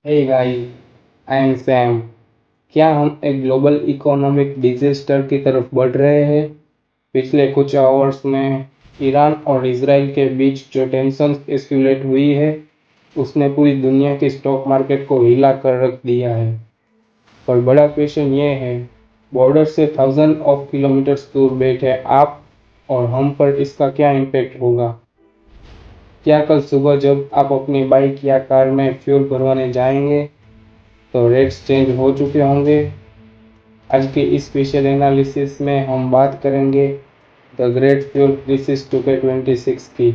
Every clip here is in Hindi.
Hey guys, I am Sam. क्या हम एक ग्लोबल इकोनॉमिक डिजास्टर की तरफ बढ़ रहे हैं? पिछले कुछ आवर्स में ईरान और इजराइल के बीच जो टेंशन एस्केलेट हुई है, उसने पूरी दुनिया की स्टॉक मार्केट को हिला कर रख दिया है। पर बड़ा क्वेश्चन ये है, बॉर्डर से थाउजेंड ऑफ किलोमीटर्स दूर बैठे आप और हम पर इसका क्या इम्पैक्ट होगा? क्या कल सुबह जब आप अपनी बाइक या कार में फ्यूल भरवाने जाएंगे तो रेट्स चेंज हो चुके होंगे? आज के इस स्पेशल एनालिसिस में हम बात करेंगे द ग्रेट फ्यूल क्राइसिस 2026 की।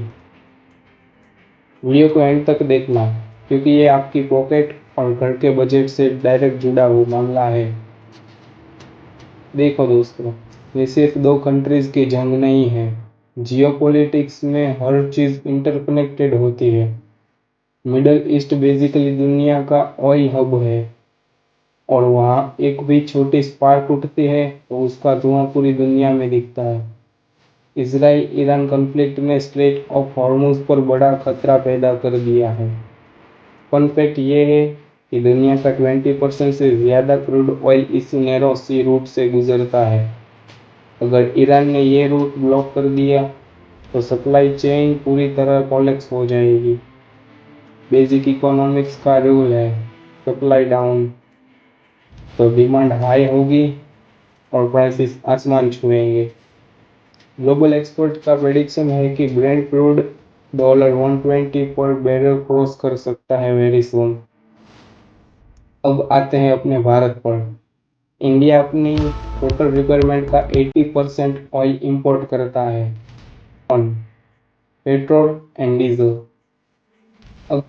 वीडियो को एंड तक देखना, क्योंकि ये आपकी पॉकेट और घर के बजट से डायरेक्ट जुड़ा हुआ मामला है। देखो दोस्तों, ये सिर्फ दो कंट्रीज की जंग नहीं है। जियोपॉलिटिक्स में हर चीज इंटरकनेक्टेड होती है। मिडल ईस्ट बेसिकली दुनिया का ऑयल हब है, और वहाँ एक भी छोटी स्पार्क उठती है तो उसका धुआं पूरी दुनिया में दिखता है। इसराइल ईरान कॉन्फ्लिक्ट ने स्ट्रेट ऑफ हॉर्मुज पर बड़ा खतरा पैदा कर दिया है। फन फैक्ट ये है कि दुनिया का 20% से ज़्यादा क्रूड ऑयल इस नैरो सी रूट से गुजरता है। अगर ईरान ने ये रूट ब्लॉक कर दिया तो सप्लाई चेन पूरी तरह कोलैप्स हो जाएगी। बेसिक इकोनॉमिक्स का रूल है, सप्लाई डाउन तो डिमांड हाई होगी और प्राइसेस आसमान छुएंगे। ग्लोबल एक्सपर्ट का प्रेडिक्शन है कि ब्रेंट क्रूड डॉलर 120 पर बैरल क्रॉस कर सकता है वेरी सून। अब आते हैं अपने भारत पर। इंडिया अपनी टोटल रिक्वायरमेंट का 80% ऑयल इंपोर्ट करता है, ऑन पेट्रोल एंड डीजल। अब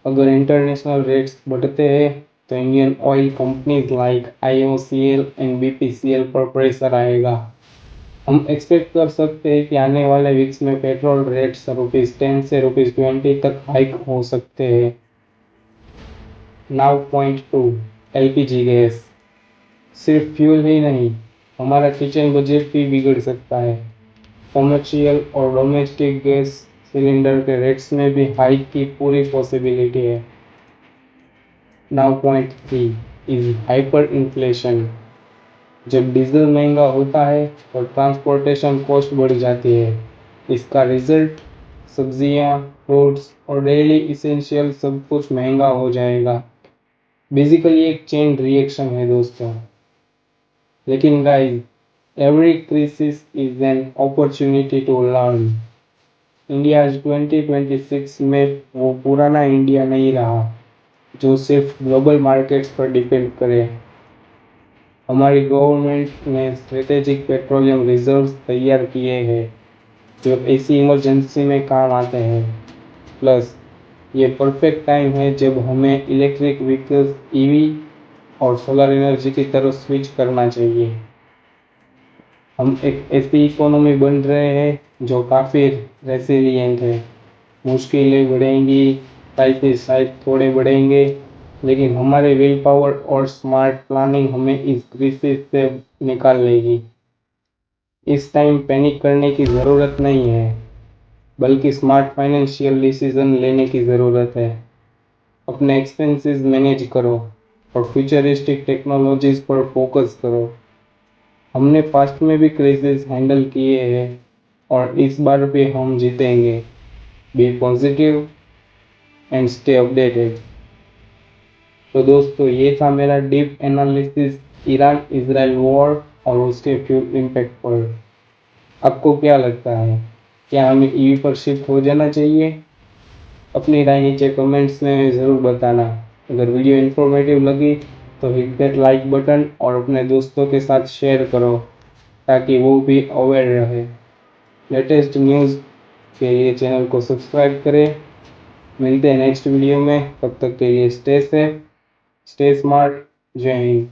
अगर इंटरनेशनल रेट्स बढ़ते हैं तो Indian oil companies like IOCL and BPCL पर प्रेशर आएगा। हम एक्सपेक्ट कर सकते हैं कि आने वाले वीक्स में पेट्रोल रेट्स ₹10 से ₹20 तक हाइक हो सकते हैं। Now point two, LPG gas. सिर्फ फ्यूल ही नहीं, हमारा किचन बजट भी बिगड़ सकता है। कमर्शियल और डोमेस्टिक गैस सिलेंडर के रेट्स में भी हाइक की पूरी पॉसिबिलिटी है। Now point three is hyper inflation. जब डीजल महंगा होता है तो ट्रांसपोर्टेशन कॉस्ट बढ़ जाती है। इसका रिजल्ट सब्जियां, फ्रूट्स और डेली इसेंशियल सब कुछ महंगा हो जाएगा। बेसिकली एक चेन रिएक्शन है दोस्तों। लेकिन guys, every crisis is an opportunity to learn. India 2026 में वो पुराना इंडिया नहीं रहा जो सिर्फ ग्लोबल मार्केट्स पर डिपेंड करे। हमारी गवर्नमेंट ने स्ट्रेटेजिक पेट्रोलियम रिजर्व्स तैयार किए हैं जो ऐसी इमरजेंसी में काम आते हैं। प्लस ये परफेक्ट टाइम है जब हमें इलेक्ट्रिक व्हीकल्स, EV और सोलर एनर्जी की तरफ स्विच करना चाहिए। हम एक ऐसी इकोनॉमी बन रहे हैं जो काफ़ी रेसिलिएंट है। मुश्किलें बढ़ेंगी, प्राइसेस शायद थोड़े बढ़ेंगे, लेकिन हमारे विल पावर और स्मार्ट प्लानिंग हमें इस क्राइसिस से निकाल लेगी। इस टाइम पैनिक करने की ज़रूरत नहीं है, बल्कि स्मार्ट फाइनेंशियल डिसीजन लेने की ज़रूरत है। अपने एक्सपेंसेस मैनेज करो और फ्यूचरिस्टिक टेक्नोलॉजीज पर फोकस करो। हमने पास्ट में भी क्राइसिस हैंडल किए हैं और इस बार भी हम जीतेंगे। Be positive and stay updated. तो दोस्तों, ये था मेरा deep analysis Iran Israel war और उसके फ्यूल इम्पैक्ट पर। आपको क्या लगता है, क्या हमें EV पर शिफ्ट हो जाना चाहिए? अपनी राय नीचे कमेंट्स में ज़रूर बताना। अगर वीडियो इन्फॉर्मेटिव लगी तो हिट दैट लाइक बटन और अपने दोस्तों के साथ शेयर करो ताकि वो भी अवेयर रहे। लेटेस्ट न्यूज़ के लिए चैनल को सब्सक्राइब करें। मिलते हैं नेक्स्ट वीडियो में, तब तक के लिए स्टे सेफ, स्टे स्मार्ट। जय हिंद।